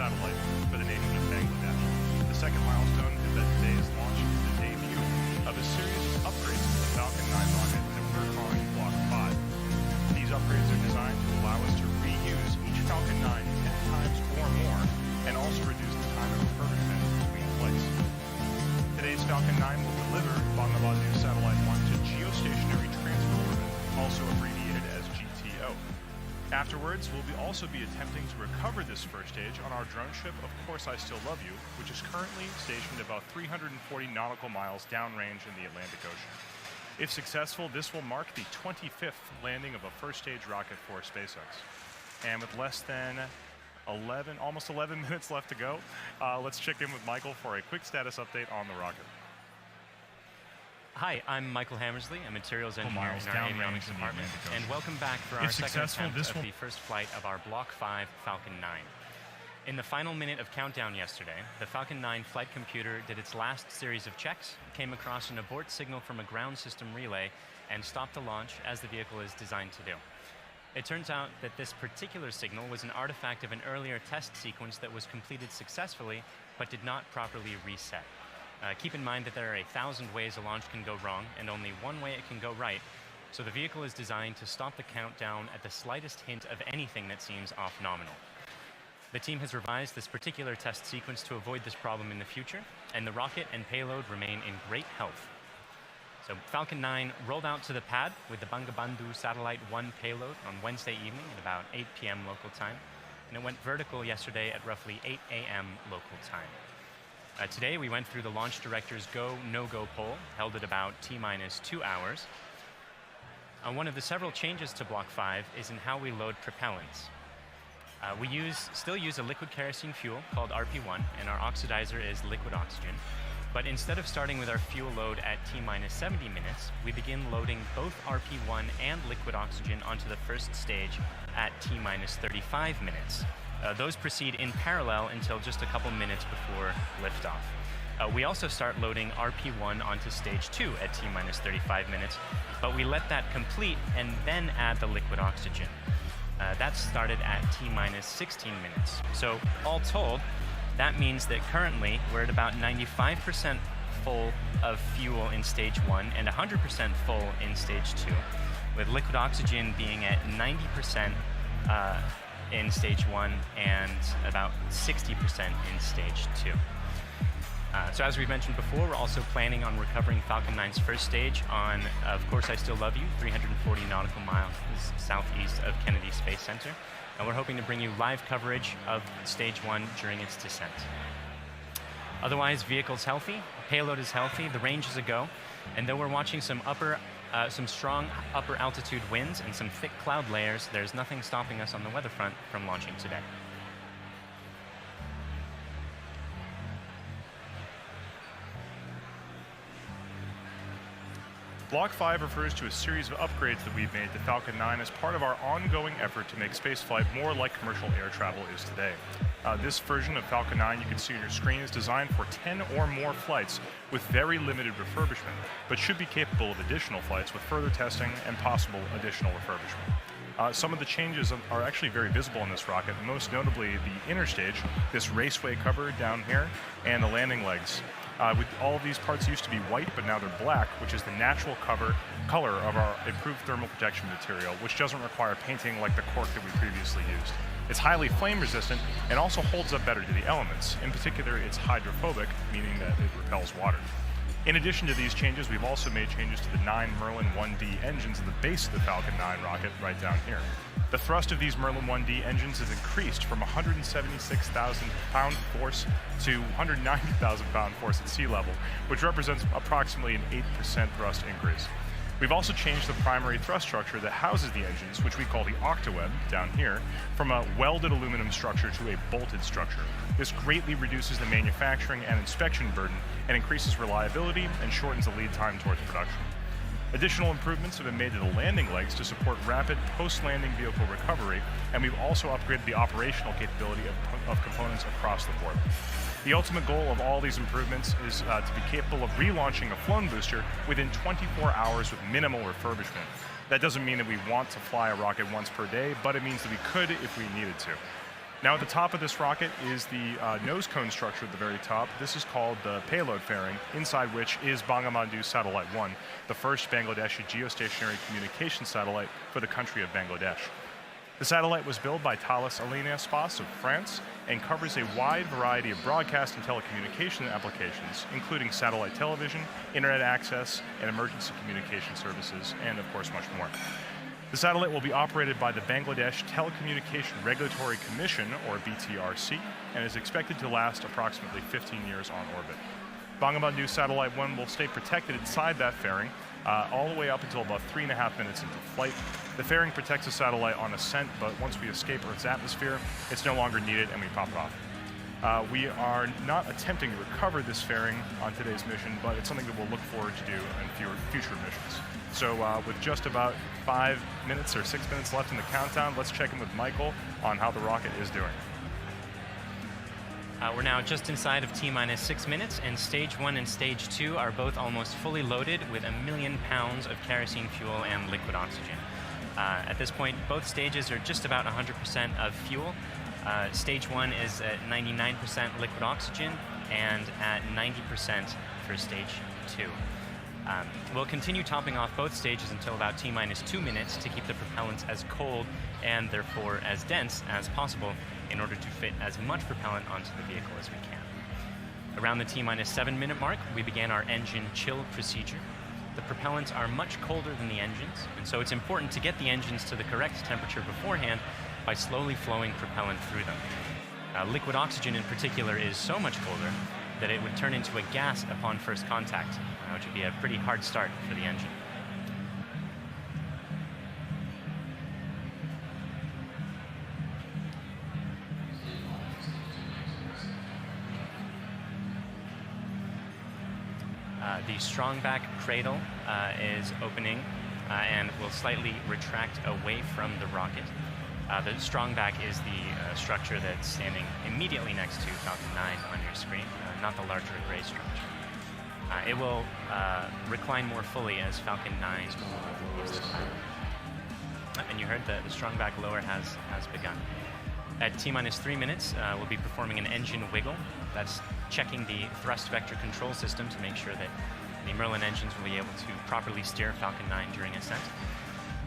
satellite for the nation of Bangladesh. The second milestone is that today's launch is the debut of a series of upgrades to the Falcon 9 rocket that we're calling Block 5. These upgrades are designed to allow us to reuse each Falcon 9 10 times or more, and also reduce the time of refurbishment between flights. Today's Falcon 9 will deliver Bangabandhu Satellite 1 to Geostationary Transfer Orbit, also abbreviated as GTO. Afterwards, we'll also be attempting to recover this first stage on our drone ship, Of Course I Still Love You, which is currently stationed about 340 nautical miles downrange in the Atlantic Ocean. If successful, this will mark the 25th landing of a first stage rocket for SpaceX. And with less than almost 11 minutes left to go, let's check in with Michael for a quick status update on the rocket. Hi, I'm Michael Hammersley, a materials engineer in our avionics department, and welcome back for our second attempt of the first flight of our Block 5 Falcon 9. In the final minute of countdown yesterday, the Falcon 9 flight computer did its last series of checks, came across an abort signal from a ground system relay, and stopped the launch as the vehicle is designed to do. It turns out that this particular signal was an artifact of an earlier test sequence that was completed successfully, but did not properly reset. Keep in mind that there are 1,000 ways a launch can go wrong, and only one way it can go right, so the vehicle is designed to stop the countdown at the slightest hint of anything that seems off nominal. The team has revised this particular test sequence to avoid this problem in the future, and the rocket and payload remain in great health. So Falcon 9 rolled out to the pad with the Bangabandhu Satellite 1 payload on Wednesday evening at about 8 p.m. local time, and it went vertical yesterday at roughly 8 a.m. local time. Today we went through the launch director's go, no-go poll, held at about T-minus 2 hours. One of the several changes to Block 5 is in how we load propellants. We still use a liquid kerosene fuel called RP1, and our oxidizer is liquid oxygen. But instead of starting with our fuel load at T-minus 70 minutes, we begin loading both RP1 and liquid oxygen onto the first stage at T-minus 35 minutes. Those proceed in parallel until just a couple minutes before liftoff. We also start loading RP1 onto stage 2 at T-minus 35 minutes, but we let that complete and then add the liquid oxygen. That started at T-minus 16 minutes. So all told, that means that currently we're at about 95% full of fuel in stage 1 and 100% full in stage 2, with liquid oxygen being at 90% in stage 1 and about 60% in stage 2. So as we mentioned before, we're also planning on recovering Falcon 9's first stage on Of Course I Still Love You, 340 nautical miles southeast of Kennedy Space Center. And we're hoping to bring you live coverage of stage 1 during its descent. Otherwise, vehicle's healthy, payload is healthy, the range is a go, and though we're watching some strong upper altitude winds and some thick cloud layers, there's nothing stopping us on the weather front from launching today. Block 5 refers to a series of upgrades that we've made to Falcon 9 as part of our ongoing effort to make spaceflight more like commercial air travel is today. This version of Falcon 9 you can see on your screen is designed for 10 or more flights with very limited refurbishment, but should be capable of additional flights with further testing and possible additional refurbishment. Some of the changes are actually very visible in this rocket, most notably the inner stage, this raceway cover down here, and the landing legs. With all of these parts used to be white, but now they're black, which is the natural color of our improved thermal protection material, which doesn't require painting like the cork that we previously used. It's highly flame resistant and also holds up better to the elements. In particular, it's hydrophobic, meaning that it repels water. In addition to these changes, we've also made changes to the 9 Merlin 1D engines at the base of the Falcon 9 rocket right down here. The thrust of these Merlin 1D engines has increased from 176,000 pound force to 190,000 pound force at sea level, which represents approximately an 8% thrust increase. We've also changed the primary thrust structure that houses the engines, which we call the octaweb down here, from a welded aluminum structure to a bolted structure. This greatly reduces the manufacturing and inspection burden and increases reliability and shortens the lead time towards production. Additional improvements have been made to the landing legs to support rapid post-landing vehicle recovery, and we've also upgraded the operational capability of components across the board. The ultimate goal of all these improvements is to be capable of relaunching a flown booster within 24 hours with minimal refurbishment. That doesn't mean that we want to fly a rocket once per day, but it means that we could if we needed to. Now at the top of this rocket is the nose cone structure at the very top. This is called the payload fairing, inside which is Bangabandhu Satellite 1, the first Bangladeshi geostationary communication satellite for the country of Bangladesh. The satellite was built by Thales Alenia Space of France and covers a wide variety of broadcast and telecommunication applications, including satellite television, internet access, and emergency communication services, and of course much more. The satellite will be operated by the Bangladesh Telecommunication Regulatory Commission, or BTRC, and is expected to last approximately 15 years on orbit. Bangabandhu Satellite 1 will stay protected inside that fairing all the way up until about 3.5 minutes into flight. The fairing protects the satellite on ascent, but once we escape Earth's atmosphere, it's no longer needed and we pop it off. We are not attempting to recover this fairing on today's mission, but it's something that we'll look forward to do in future missions. So with just about 5 minutes or 6 minutes left in the countdown, let's check in with Michael on how the rocket is doing. We're now just inside of T-minus 6 minutes, and Stage 1 and Stage 2 are both almost fully loaded with 1 million pounds of kerosene fuel and liquid oxygen. At this point, both stages are just about 100% of fuel. Stage 1 is at 99% liquid oxygen and at 90% for Stage 2. We'll continue topping off both stages until about T-minus 2 minutes to keep the propellants as cold and therefore as dense as possible in order to fit as much propellant onto the vehicle as we can. Around the T-minus 7 minute mark, we began our engine chill procedure. The propellants are much colder than the engines, and so it's important to get the engines to the correct temperature beforehand by slowly flowing propellant through them. Liquid oxygen in particular is so much colder that it would turn into a gas upon first contact, which would be a pretty hard start for the engine. The strong back cradle is opening and will slightly retract away from the rocket. The strong back is the structure that's standing immediately next to Falcon 9 on your screen, not the larger gray structure. It will recline more fully as Falcon 9 moves the pilot. And you heard the strong back lower has begun. At T-minus 3 minutes, we'll be performing an engine wiggle. That's checking the thrust vector control system to make sure that the Merlin engines will be able to properly steer Falcon 9 during ascent.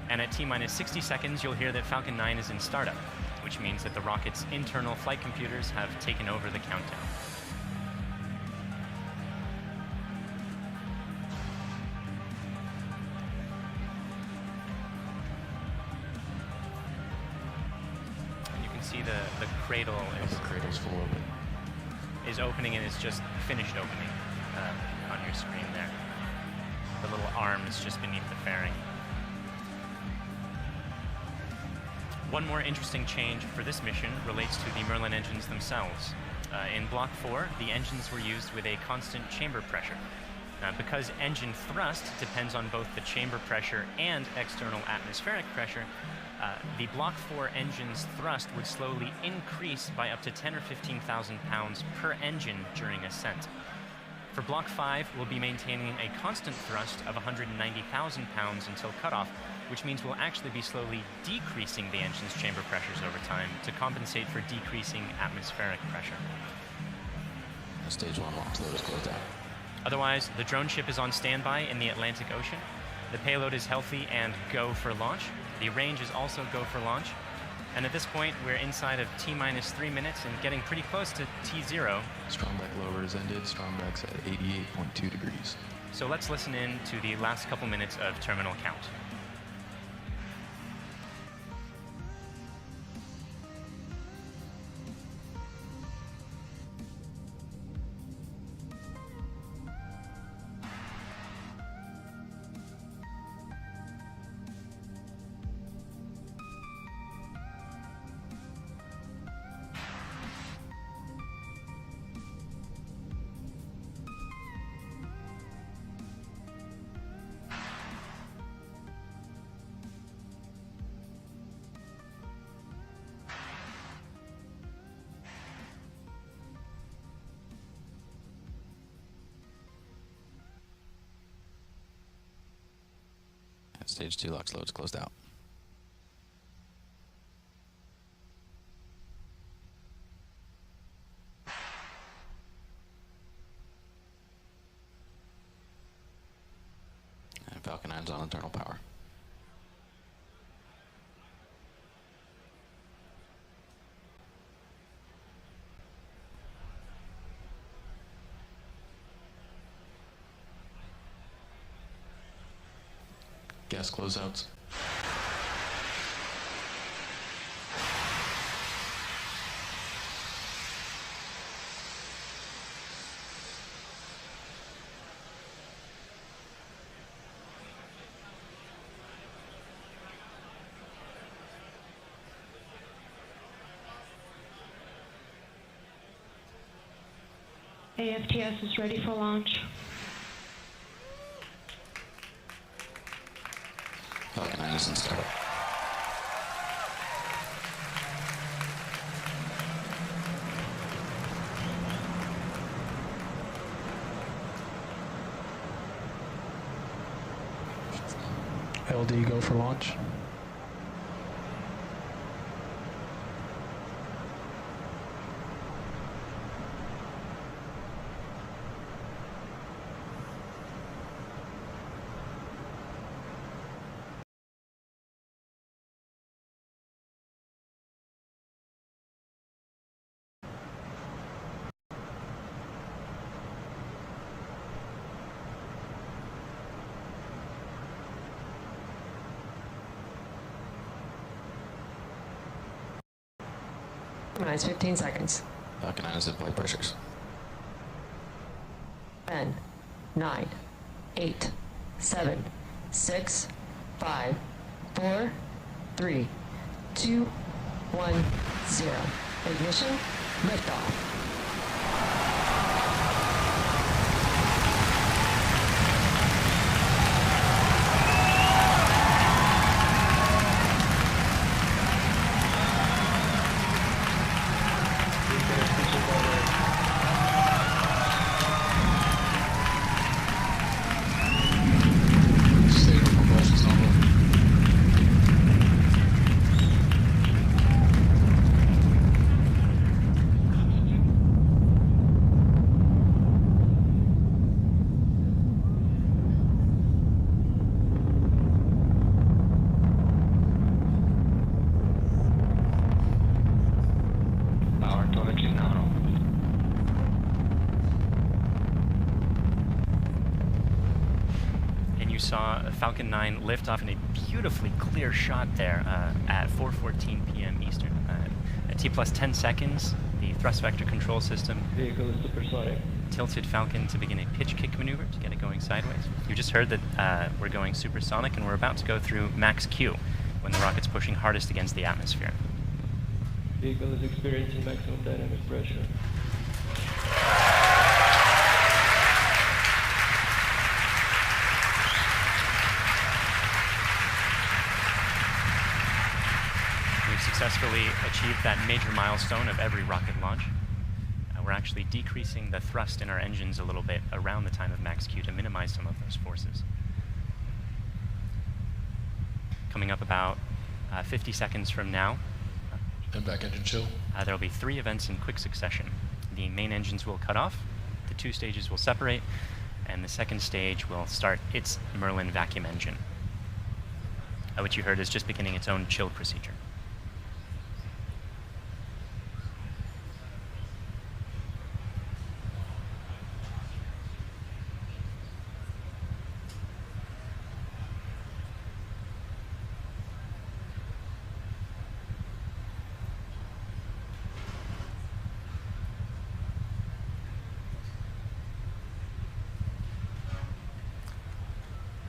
And at T-minus 60 seconds, you'll hear that Falcon 9 is in startup, which means that the rocket's internal flight computers have taken over the countdown. And you can see the cradle is... The cradle's full open. Is opening and is just finished opening on your screen there. The little arm is just beneath the fairing. One more interesting change for this mission relates to the Merlin engines themselves. In Block 4, the engines were used with a constant chamber pressure. Because engine thrust depends on both the chamber pressure and external atmospheric pressure, the Block 4 engine's thrust would slowly increase by up to 10 or 15,000 pounds per engine during ascent. For Block 5, we'll be maintaining a constant thrust of 190,000 pounds until cutoff, which means we'll actually be slowly decreasing the engine's chamber pressures over time to compensate for decreasing atmospheric pressure. Stage 1 launch load is closed out. Otherwise, the drone ship is on standby in the Atlantic Ocean. The payload is healthy and go for launch. The range is also go for launch. And at this point, we're inside of T-minus 3 minutes and getting pretty close to T0. Strongback lower is ended. Strongback's at 88.2 degrees. So let's listen in to the last couple minutes of terminal count. Stage 2 LOX loads closed out. 9's on internal power. Gas closeouts. AFTS is ready for launch. Falcon 9 is in startup. LD go for launch. Minus 15 seconds. Falcon 9 is at flight pressures. 10, 9, 8, 7, 6, 5, 4, 3, 2, 1, 0. Ignition, liftoff. Saw Falcon 9 lift off in a beautifully clear shot there at 4:14 p.m. Eastern. At T plus 10 seconds, the thrust vector control system tilted Falcon to begin a pitch kick maneuver to get it going sideways. You just heard that we're going supersonic and we're about to go through max Q when the rocket's pushing hardest against the atmosphere. Vehicle is experiencing maximum dynamic pressure. Successfully achieved that major milestone of every rocket launch. We're actually decreasing the thrust in our engines a little bit around the time of max Q to minimize some of those forces. Coming up about 50 seconds from now, and back engine chill. There will be 3 events in quick succession. The main engines will cut off, the 2 stages will separate, and the second stage will start its Merlin vacuum engine, which you heard is just beginning its own chill procedure.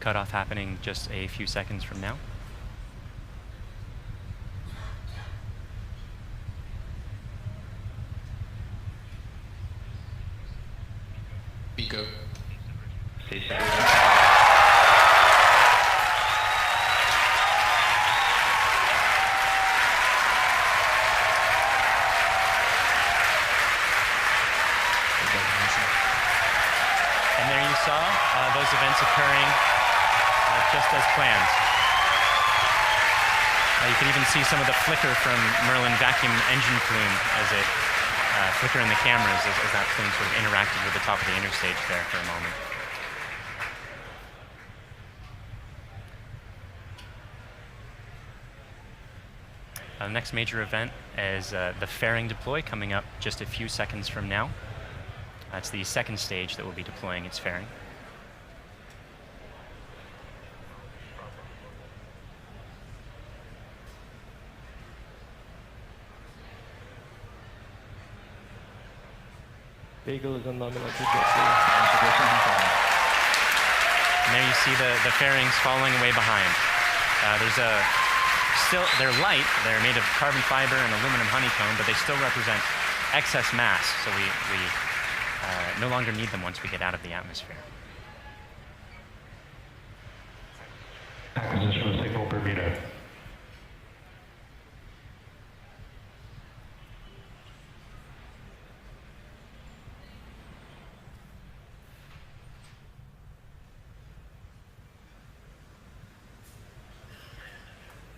Cutoff happening just a few seconds from now. Pico. And there you saw those events occurring just as planned. You can even see some of the flicker from Merlin vacuum engine plume as it flicker in the cameras as that plume sort of interacted with the top of the interstage there for a moment. The next major event is the fairing deploy coming up just a few seconds from now. That's the second stage that will be deploying its fairing. Vehicle is on nominal And there you see the fairings falling away behind. They're light, they're made of carbon fiber and aluminum honeycomb, but they still represent excess mass, so we no longer need them once we get out of the atmosphere. Acquisition of signal Bermuda.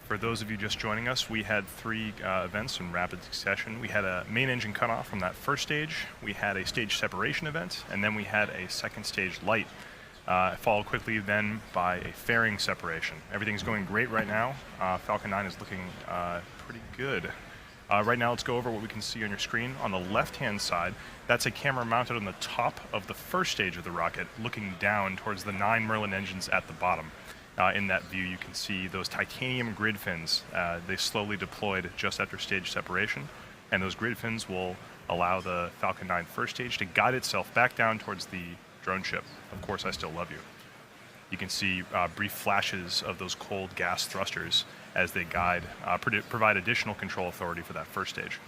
For those of you just joining us, we had three events in rapid succession. We had a main engine cutoff from that first stage, we had a stage separation event, and then we had a second stage light, followed quickly then by a fairing separation. Everything's going great right now. Falcon 9 is looking pretty good. Right now, let's go over what we can see on your screen. On the left-hand side, that's a camera mounted on the top of the first stage of the rocket, looking down towards the 9 Merlin engines at the bottom. In that view, you can see those titanium grid fins. They slowly deployed just after stage separation, and those grid fins will allow the Falcon 9 first stage to guide itself back down towards the drone ship. Of course, I still love you. You can see brief flashes of those cold gas thrusters as they guide, provide additional control authority for that first stage.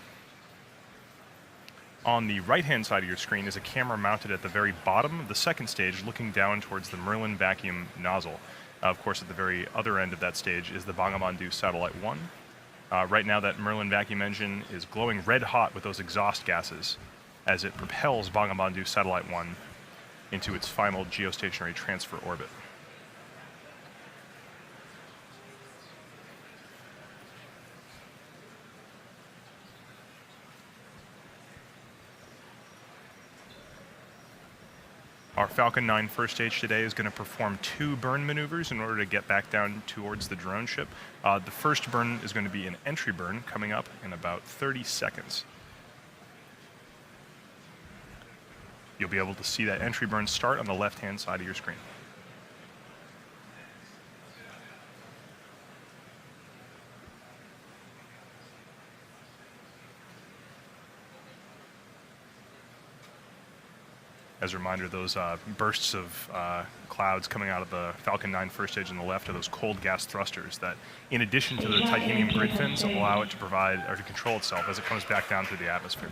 On the right-hand side of your screen is a camera mounted at the very bottom of the second stage, looking down towards the Merlin vacuum nozzle. Of course, at the very other end of that stage is the Bangabandhu Satellite 1. Right now, that Merlin vacuum engine is glowing red hot with those exhaust gases as it propels Bangabandhu Satellite 1 into its final geostationary transfer orbit. Our Falcon 9 first stage today is going to perform 2 burn maneuvers in order to get back down towards the drone ship. The first burn is going to be an entry burn coming up in about 30 seconds. You'll be able to see that entry burn start on the left-hand side of your screen. As a reminder, those bursts of clouds coming out of the Falcon 9 first stage on the left are those cold gas thrusters that, in addition to the titanium grid fins, allow it to provide or to control itself as it comes back down through the atmosphere.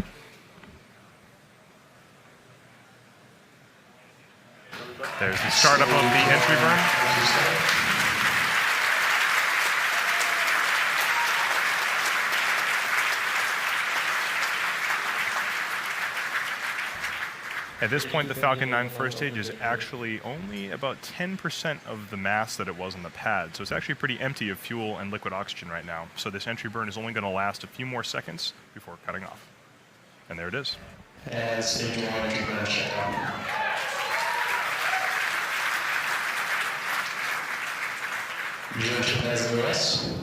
There's the startup of the entry burn. At this point, the Falcon 9 first stage is actually only about 10% of the mass that it was on the pad, so it's actually pretty empty of fuel and liquid oxygen right now. So this entry burn is only going to last a few more seconds before cutting off. And there it is. And stage 1 entry burn shutdown. Drone ship has OS.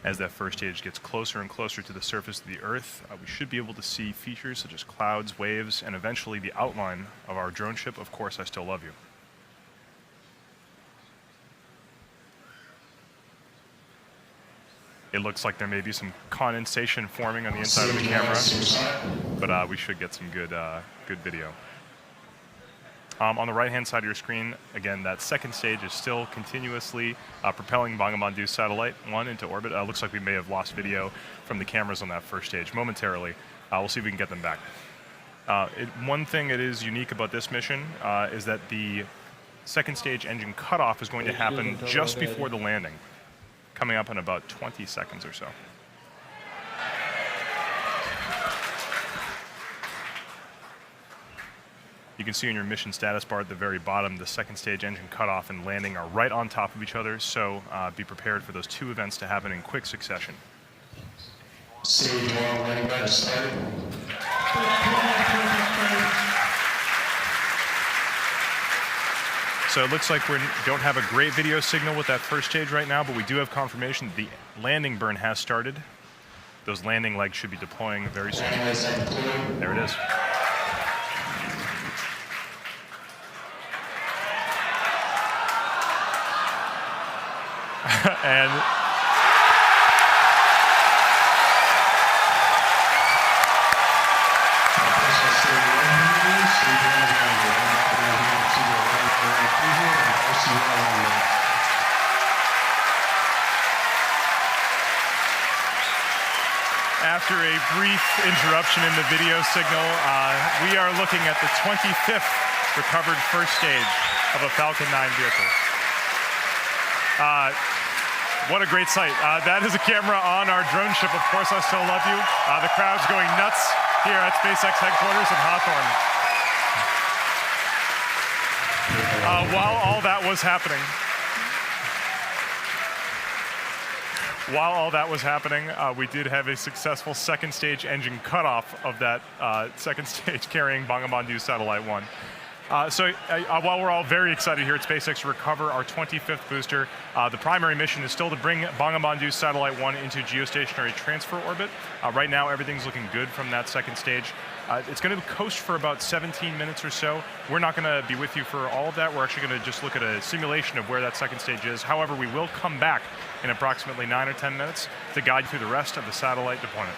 As that first stage gets closer and closer to the surface of the Earth, we should be able to see features such as clouds, waves, and eventually the outline of our drone ship. Of course, I still love you. It looks like there may be some condensation forming on the inside of the camera, but we should get some good video. On the right-hand side of your screen, again, that second stage is still continuously propelling Bangabandhu Satellite 1 into orbit. Looks like we may have lost video from the cameras on that first stage momentarily. We'll see if we can get them back. One thing that is unique about this mission is that the second stage engine cutoff is going to happen just before the landing, coming up in about 20 seconds or so. You can see in your mission status bar at the very bottom, the second stage engine cutoff and landing are right on top of each other, so be prepared for those 2 events to happen in quick succession. Stage 1 landing badge started. So it looks like we don't have a great video signal with that first stage right now, but we do have confirmation that the landing burn has started. Those landing legs should be deploying very soon. There it is. And after a brief interruption in the video signal, we are looking at the 25th recovered first stage of a Falcon 9 vehicle. What a great sight. That is a camera on our drone ship. Of course, I Still Love You. The crowd's going nuts here at SpaceX headquarters in Hawthorne. While all that was happening, we did have a successful second stage engine cutoff of that second stage carrying Bangabandhu Satellite 1. While we're all very excited here at SpaceX to recover our 25th booster, the primary mission is still to bring Bangabandhu Satellite 1 into geostationary transfer orbit. Right now, everything's looking good from that second stage. It's going to coast for about 17 minutes or so. We're not going to be with you for all of that. We're actually going to just look at a simulation of where that second stage is. However, we will come back in approximately 9 or 10 minutes to guide through the rest of the satellite deployment.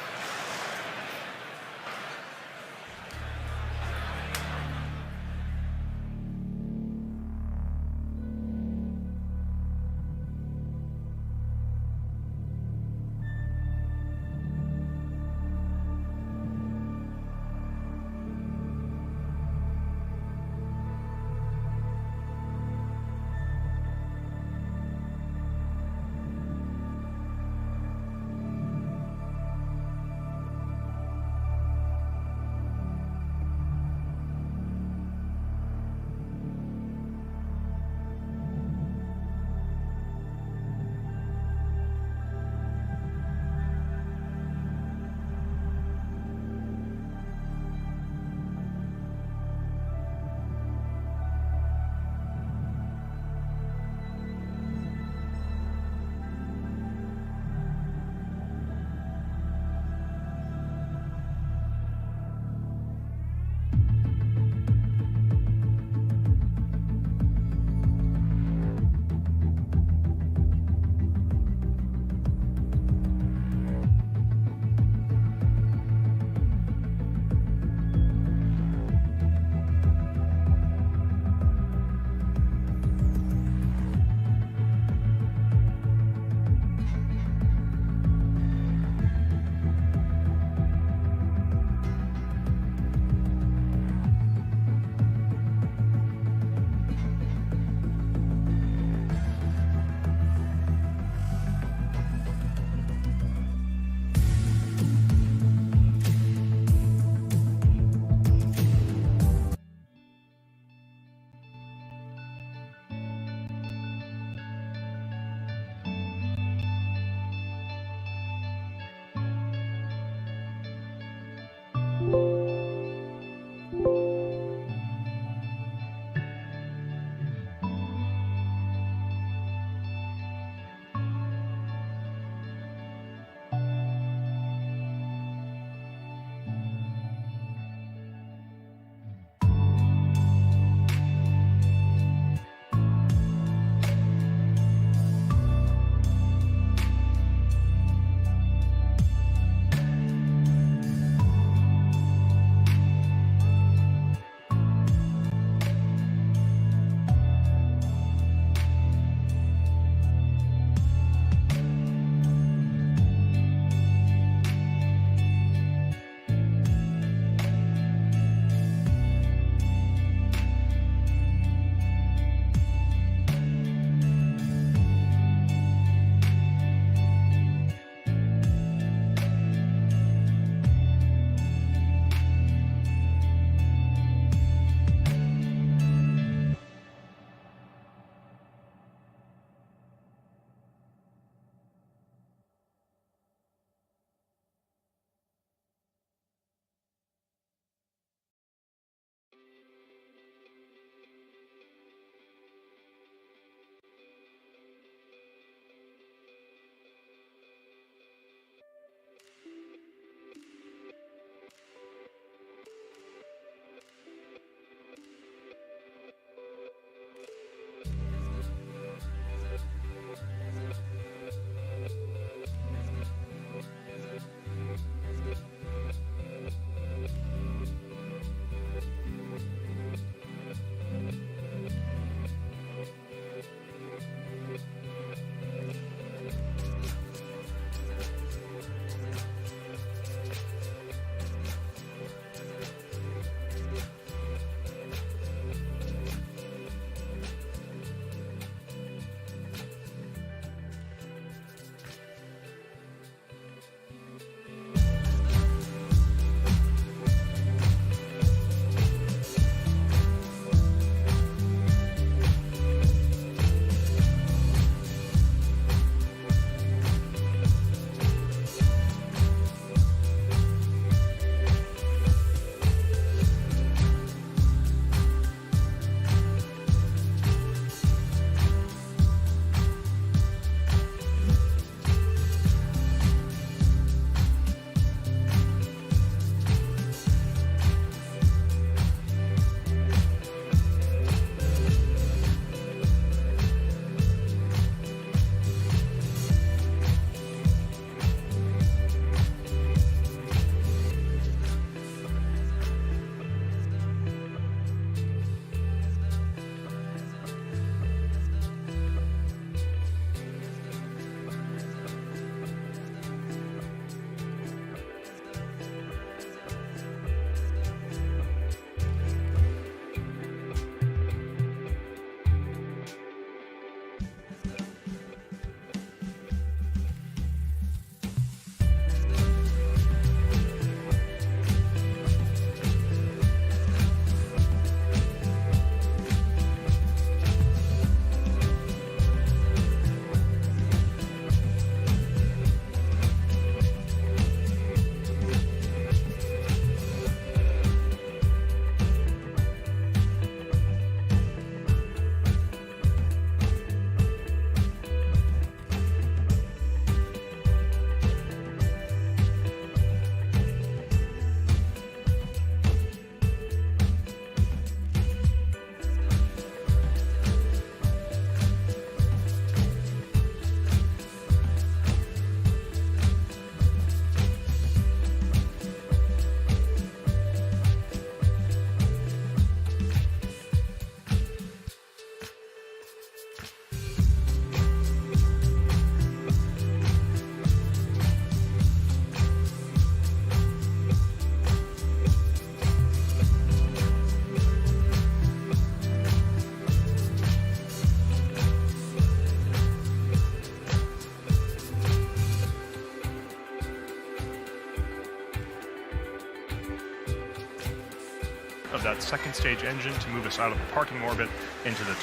of that second stage engine to move us out of the parking orbit into the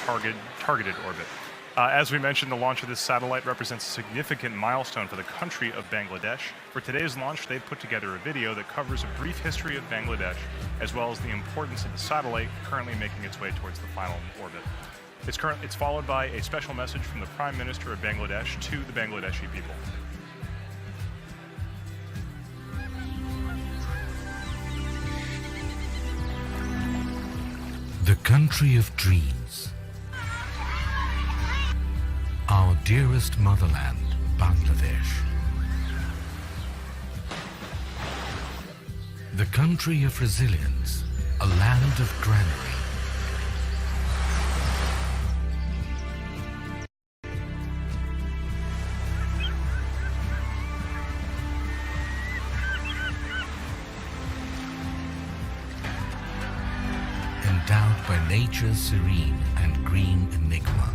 targeted orbit. As we mentioned, the launch of this satellite represents a significant milestone for the country of Bangladesh. For today's launch, they put together a video that covers a brief history of Bangladesh, as well as the importance of the satellite currently making its way towards the final orbit. It's followed by a special message from the Prime Minister of Bangladesh to the Bangladeshi people. The country of dreams. Our dearest motherland, Bangladesh. The country of resilience, a land of granary. Endowed by nature's serene and green enigma.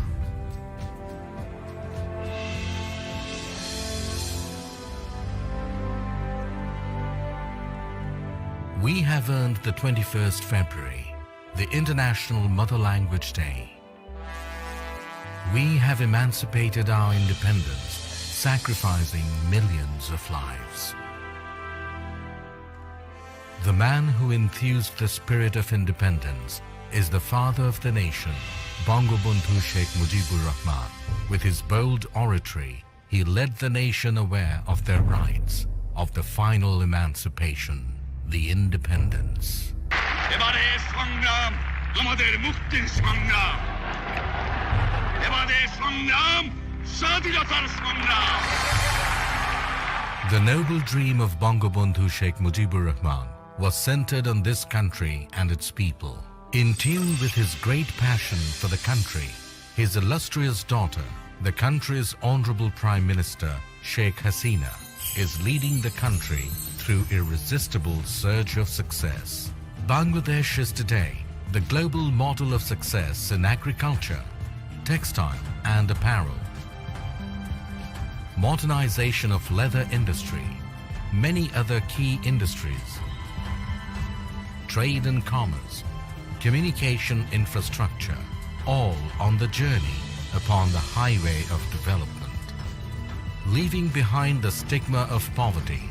We have earned the 21st February, the International Mother Language Day. We have emancipated our independence, sacrificing millions of lives. The man who enthused the spirit of independence is the father of the nation, Bangabandhu Sheikh Mujibur Rahman. With his bold oratory, he led the nation aware of their rights, of the final emancipation. The independence. এবারে সংগ্রাম আমাদের মুক্তির সংগ্রাম এবারে সংগ্রাম স্বাধীনতার সংগ্রাম The noble dream of Bangabandhu Sheikh Mujibur Rahman was centered on this country and its people. In tune with his great passion for the country, his illustrious daughter, the country's honorable Prime Minister Sheikh Hasina, is leading the country through irresistible surge of success. Bangladesh is today the global model of success in agriculture, textile and apparel, modernization of leather industry, many other key industries, trade and commerce, communication infrastructure, all on the journey upon the highway of development. Leaving behind the stigma of poverty,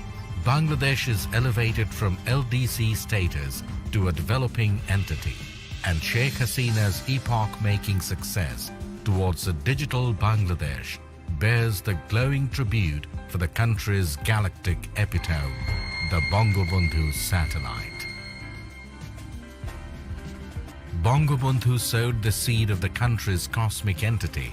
Bangladesh is elevated from LDC status to a developing entity, and Sheikh Hasina's epoch-making success towards a digital Bangladesh bears the glowing tribute for the country's galactic epitome, the Bangabandhu satellite. Bangabandhu sowed the seed of the country's cosmic entity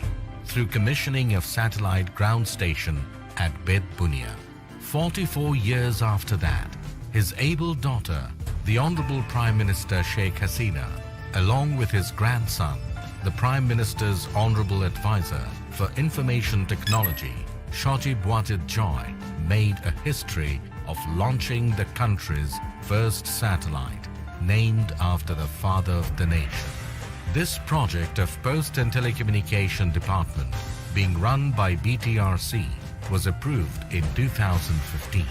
through commissioning of satellite ground station at Bed Bunia. 44 years after that, his able daughter, the Honorable Prime Minister Sheikh Hasina, along with his grandson, the Prime Minister's Honorable Advisor for Information Technology, Shojib Wajid Joy, made a history of launching the country's first satellite, named after the father of the nation. This project of Post and Telecommunication Department, being run by BTRC, was approved in 2015.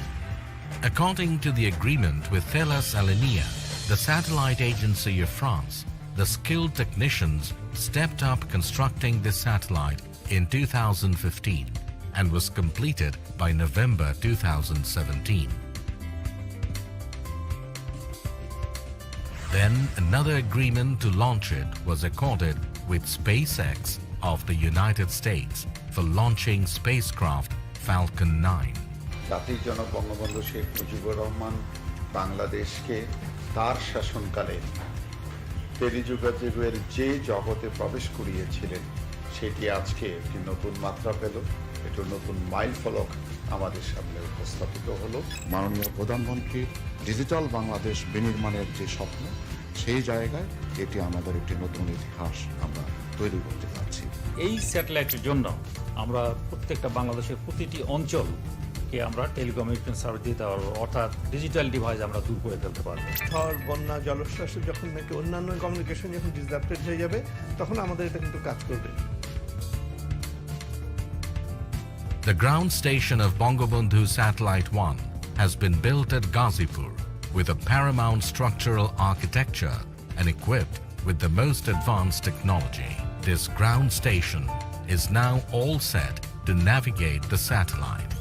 According to the agreement with Thales Alenia, the satellite agency of France, the skilled technicians stepped up constructing this satellite in 2015 and was completed by November 2017. Then another agreement to launch it was accorded with SpaceX of the United States for launching spacecraft Falcon 9. জাতির জনক বঙ্গবন্ধু শেখ মুজিবুর রহমান বাংলাদেশকে তার শাসনকালে টেলিযোগাযোগের যে জগতে প্রবেশ করিয়েছিলেন সেটি আজকে একটি নতুন মাত্রা পেল, একটি নতুন মাইল ফলক আমাদের সামনে উপস্থাপিত হলো। মাননীয় প্রধানমন্ত্রীর ডিজিটাল বাংলাদেশ বিনির্মাণের যে স্বপ্ন, সেই জায়গায় এটি আমাদের একটি নতুন ইতিহাস আমরা তৈরি করতে পারছি। এই স্যাটেলাইটের জন্য আমরা প্রত্যেকটা বাংলাদেশের প্রতিটি অঞ্চলকে আমরা টেলিকমিউনিকেশন সার্ভিস দিতে পারবো, অর্থাৎ ডিজিটাল ডিভাইস আমরা দূর করে ফেলতে পারবো। ঝড়, বন্যা, জলোচ্ছ্বাস যখন নাকি অন্যান্য কমিউনিকেশন যখন ডিসরাপ্টেড হয়ে যাবে, তখন আমাদের এটা কিন্তু কাজ করবে। The ground station of Bangabandhu Satellite 1 has been built at Ghazipur with a paramount structural architecture and equipped with the most advanced technology. This ground station is now all set to navigate the satellite.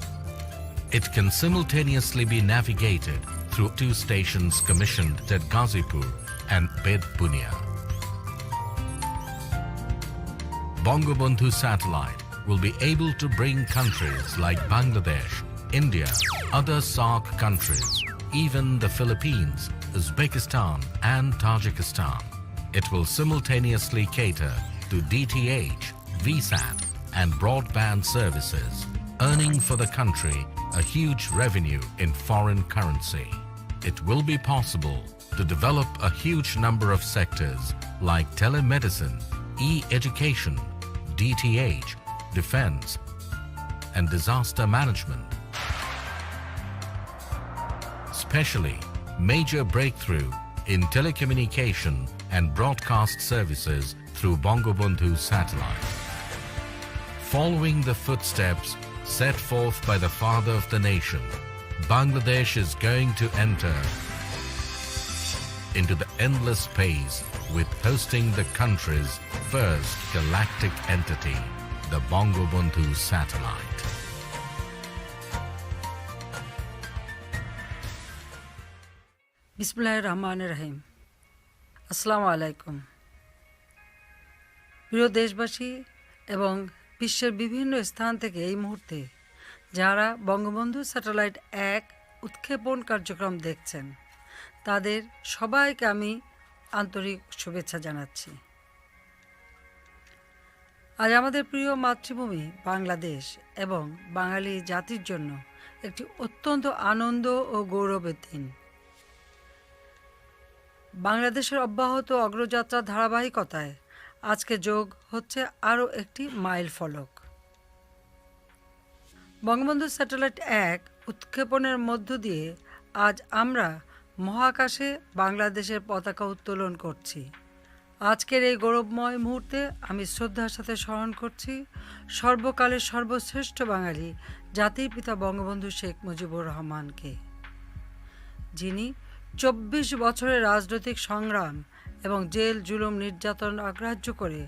It can simultaneously be navigated through 2 stations commissioned at Ghazipur and Bed Bunia. Bangabandhu satellite will be able to bring countries like Bangladesh, India, other SAARC countries, even the Philippines, Uzbekistan and Tajikistan. It will simultaneously cater to DTH, VSAT and broadband services, earning for the country a huge revenue in foreign currency. It will be possible to develop a huge number of sectors like telemedicine, e-education, DTH, defense, and disaster management. Especially major breakthrough in telecommunication and broadcast services through Bangabandhu satellite. Following the footsteps set forth by the father of the nation, Bangladesh is going to enter into the endless space with hosting the country's first galactic entity, the Bangabandhu satellite. বিসমিল্লাহির রহমানির রহিম। আসসালামু আলাইকুম। প্রিয় দেশবাসী এবং বিশ্বের বিভিন্ন স্থান থেকে এই মুহূর্তে যারা বঙ্গবন্ধু স্যাটেলাইট 1 উৎক্ষেপণ কার্যক্রম দেখছেন তাদের সবাইকে আমি আন্তরিক শুভেচ্ছা জানাচ্ছি। আজ আমাদের প্রিয় মাতৃভূমি বাংলাদেশ এবং বাঙালি জাতির জন্য একটি অত্যন্ত আনন্দ ও গৌরবের দিন। বাংলাদেশের অব্যাহত অগ্রযাত্রার ধারাবাহিকতায় আজকে যোগ হচ্ছে আরও একটি মাইল ফলক। বঙ্গবন্ধু স্যাটেলাইট 1 উৎক্ষেপণের মধ্য দিয়ে আজ আমরা মহাকাশে বাংলাদেশের পতাকা উত্তোলন করছি। আজকের এই গৌরবময় মুহূর্তে আমি শ্রদ্ধার সাথে স্মরণ করছি সর্বকালের সর্বশ্রেষ্ঠ বাঙালি জাতির পিতা বঙ্গবন্ধু শেখ মুজিবুর রহমানকে, যিনি 24 বছরের রাজনৈতিক সংগ্রাম এবং জেল জুলুম নির্যাতন অগ্রাহ্য করে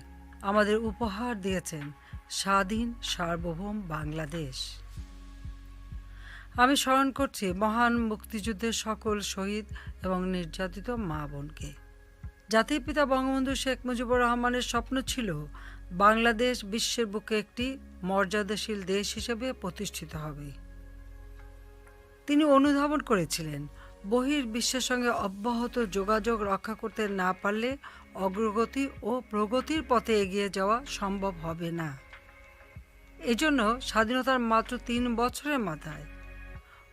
আমাদের উপহার দিয়েছেন স্বাধীন সার্বভৌম বাংলাদেশ। আমি স্মরণ করছি মহান মুক্তিযুদ্ধের সকল শহীদ এবং নির্যাতিত মা বোনকে। জাতির পিতা বঙ্গবন্ধু শেখ মুজিবুর রহমানের স্বপ্ন ছিল বাংলাদেশ বিশ্বের বুকে একটি মর্যাদাশীল দেশ হিসেবে প্রতিষ্ঠিত হবে। তিনি অনুধাবন করেছিলেন বহির্বিশ্বের সঙ্গে অব্যাহত যোগাযোগ রক্ষা করতে না পারলে অগ্রগতি ও প্রগতির পথে এগিয়ে যাওয়া সম্ভব হবে না। এজন্য স্বাধীনতার মাত্র 3 বছরের মাথায়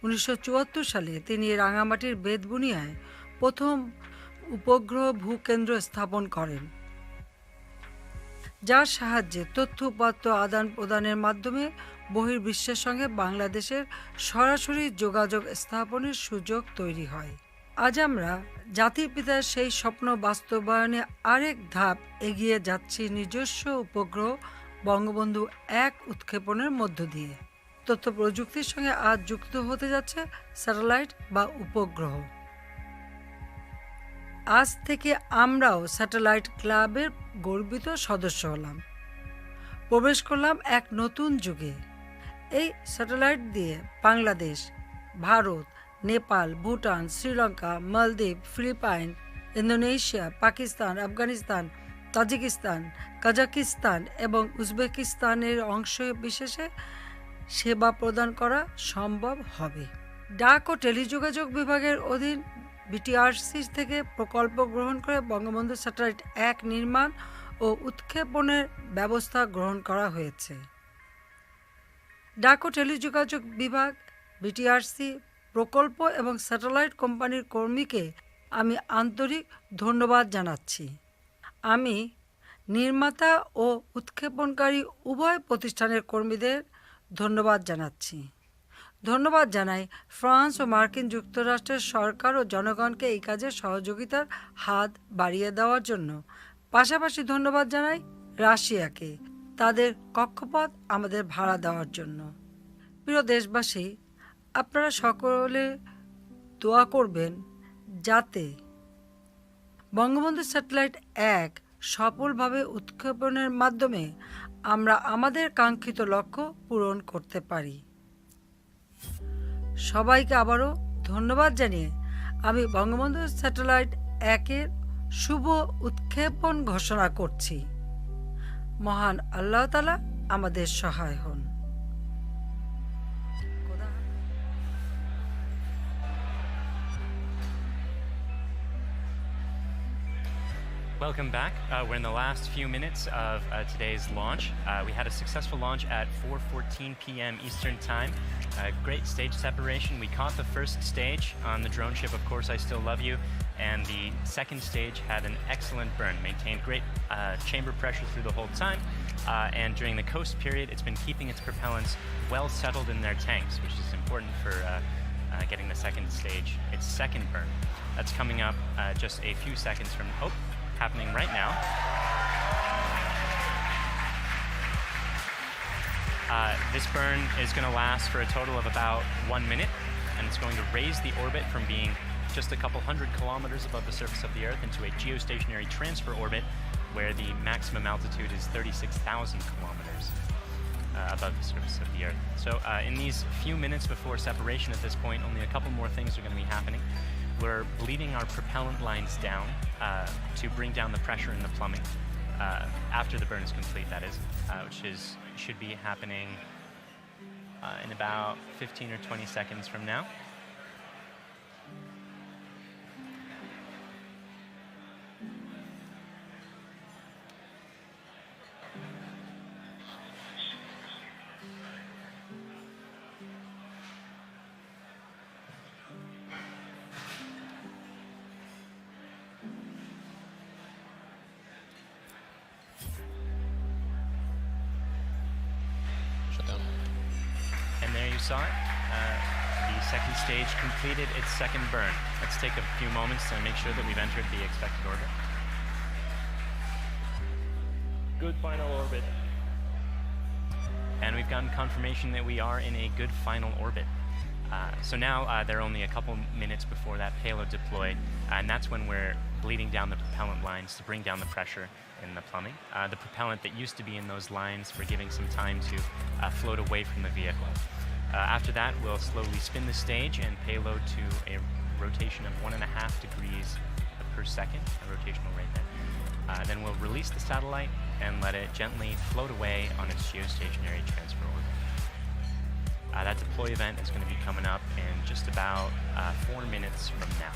1974 সালে তিনি রাঙামাটির বেতবুনিয়ায় প্রথম উপগ্রহ ভূকেন্দ্র স্থাপন করেন, যার সাহায্যে তথ্য উপাত্ত আদান প্রদানের মাধ্যমে বহির্বিশ্বের সঙ্গে বাংলাদেশের সরাসরি যোগাযোগ স্থাপনের সুযোগ তৈরি হয়। আজ আমরা জাতির পিতার সেই স্বপ্ন বাস্তবায়নে আরেক ধাপ এগিয়ে যাচ্ছি নিজস্ব উপগ্রহ বঙ্গবন্ধু 1 উৎক্ষেপণের মধ্য দিয়ে। তথ্য প্রযুক্তির সঙ্গে আজ যুক্ত হতে যাচ্ছে স্যাটেলাইট বা উপগ্রহ। আজ থেকে আমরাও স্যাটেলাইট ক্লাবের গর্বিত সদস্য হলাম, প্রবেশ করলাম এক নতুন যুগে। এই স্যাটেলাইট দিয়ে Bangladesh, Bharat, Nepal, Bhutan, Sri Lanka, Maldives, Philippines, Indonesia, Pakistan, Afghanistan, Tajikistan, Kazakhstan এবং উজবেকিস্তানের অংশ বিশেষে সেবা প্রদান করা সম্ভব হবে। ডাক ও টেলিযোগাযোগ বিভাগের অধীন বিটিআরসি থেকে প্রকল্প গ্রহণ করে বঙ্গবন্ধু স্যাটেলাইট 1 নির্মাণ ও উৎক্ষেপণের ব্যবস্থা গ্রহণ করা হয়েছে। ডাক ও টেলিযোগাযোগ বিভাগ, বিটিআরসি, প্রকল্প এবং স্যাটেলাইট কোম্পানির কর্মীকে আমি আন্তরিক ধন্যবাদ জানাচ্ছি। আমি নির্মাতা ও উৎক্ষেপণকারী উভয় প্রতিষ্ঠানের কর্মীদের ধন্যবাদ জানাচ্ছি। ধন্যবাদ জানাই ফ্রান্স ও মার্কিন যুক্তরাষ্ট্রের সরকার ও জনগণকে এই কাজে সহযোগিতার হাত বাড়িয়ে দেওয়ার জন্য। পাশাপাশি ধন্যবাদ জানাই রাশিয়াকে তাদের কক্ষপথ আমাদের ভাড়া দেওয়ার জন্য। প্রিয় দেশবাসী, আপনারা সকলে দোয়া করবেন যাতে বঙ্গবন্ধু স্যাটেলাইট 1 সফলভাবে উৎক্ষেপণের মাধ্যমে আমরা আমাদের কাঙ্ক্ষিত লক্ষ্য পূরণ করতে পারি। সবাইকে আবারও ধন্যবাদ জানিয়ে আমি বঙ্গবন্ধু স্যাটেলাইট 1-এর শুভ উৎক্ষেপণ ঘোষণা করছি। মহান আল্লাহ তাআলা আমাদের সহায় হন। Welcome back. We're in the last few minutes of today's launch. We had a successful launch at 4:14 p.m. Eastern Time. Great stage separation. We caught the first stage on the drone ship, Of Course I Still Love You, and the second stage had an excellent burn, maintained great chamber pressure through the whole time, and during the coast period it's been keeping its propellants well settled in their tanks, which is important for getting the second stage its second burn. That's coming up just a few seconds from happening right now. This burn is going to last for a total of about 1 minute, and it's going to raise the orbit from being just a couple hundred kilometers above the surface of the Earth into a geostationary transfer orbit where the maximum altitude is 36,000 kilometers above the surface of the Earth. So in these few minutes before separation at this point, only a couple more things are going to be happening. We're bleeding our propellant lines down to bring down the pressure in the plumbing after the burn is complete, that is, which should be happening in about 15 or 20 seconds from now. And there you saw it. The second stage completed its second burn. Let's take a few moments to make sure that we've entered the expected orbit. Good final orbit. And we've gotten confirmation that we are in a good final orbit. So now there are only a couple minutes before that payload deployed, and that's when we're bleeding down the propellant lines to bring down the pressure in the plumbing. The propellant that used to be in those lines for giving some time to float away from the vehicle. After that, we'll slowly spin the stage and payload to a rotation of 1.5 degrees per second, a rotational rate there. Then we'll release the satellite and let it gently float away on its geostationary transfer orbit. That deploy event is going to be coming up in just about 4 minutes from now.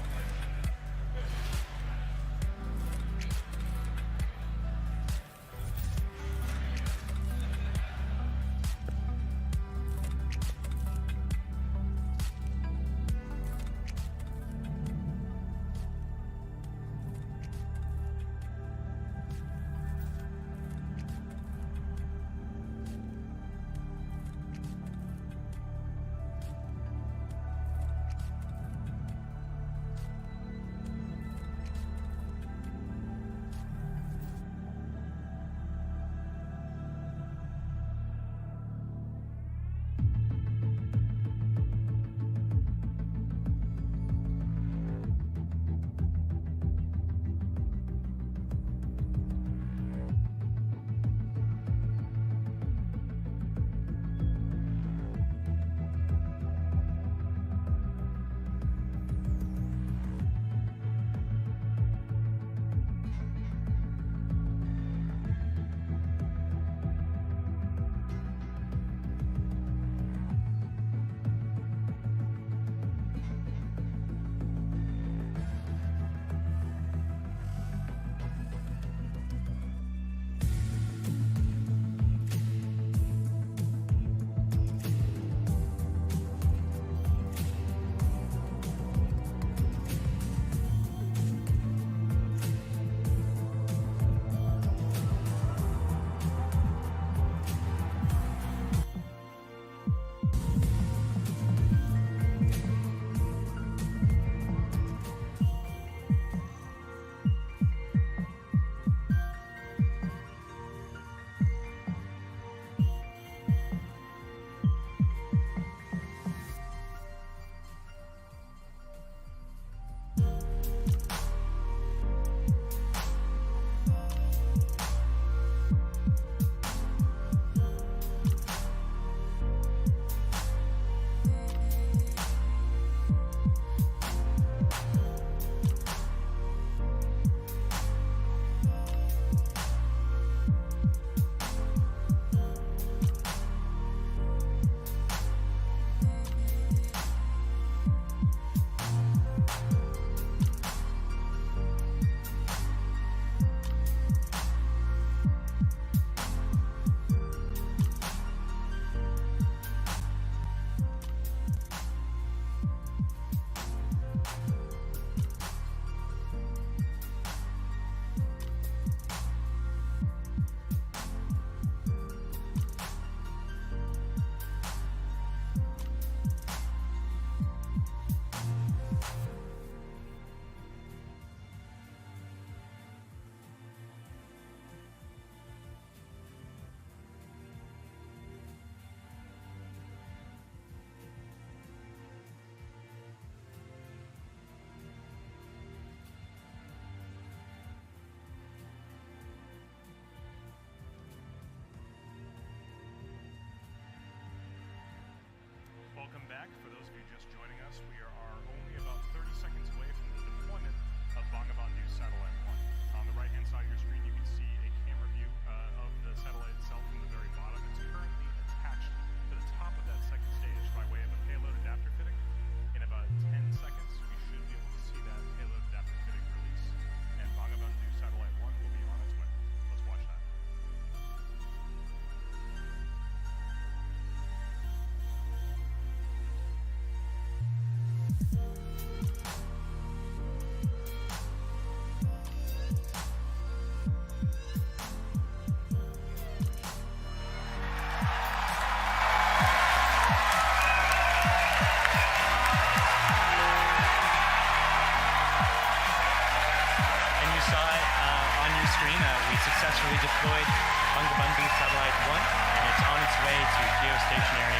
deployed Bangabandhu Satellite 1, and it's on its way to geostationary,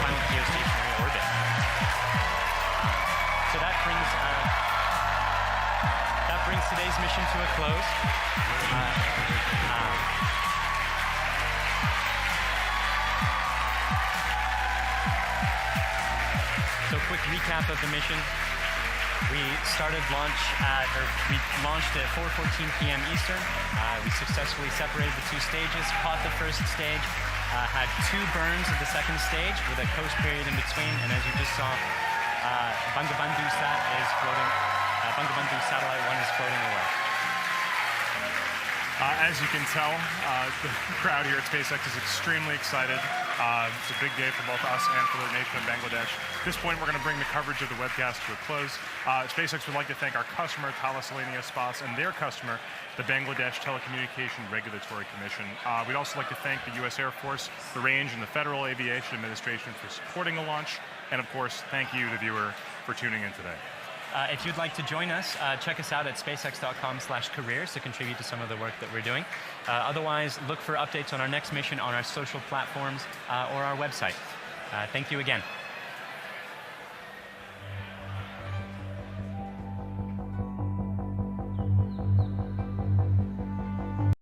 final geostationary orbit. So that brings today's mission to a close. So quick recap of the mission. We launched at 4:14 p.m. Eastern. We successfully separated the two stages, caught the first stage, had 2 burns of the second stage with a coast period in between, and as you just saw, Bangabandhu Satellite 1 is floating away. As you can tell, the crowd here at SpaceX is extremely excited. It's a big day for both us and for the nation of Bangladesh. At this point, we're going to bring the coverage of the webcast to a close. SpaceX would like to thank our customer, Thalassania Spas, and their customer, the Bangladesh Telecommunication Regulatory Commission. We'd also like to thank the U.S. Air Force, the Range, and the Federal Aviation Administration for supporting the launch. And of course, thank you, the viewer, for tuning in today. If you'd like to join us, check us out at spacex.com/careers to contribute to some of the work that we're doing. Otherwise, look for updates on our next mission on our social platforms or our website. Thank you again.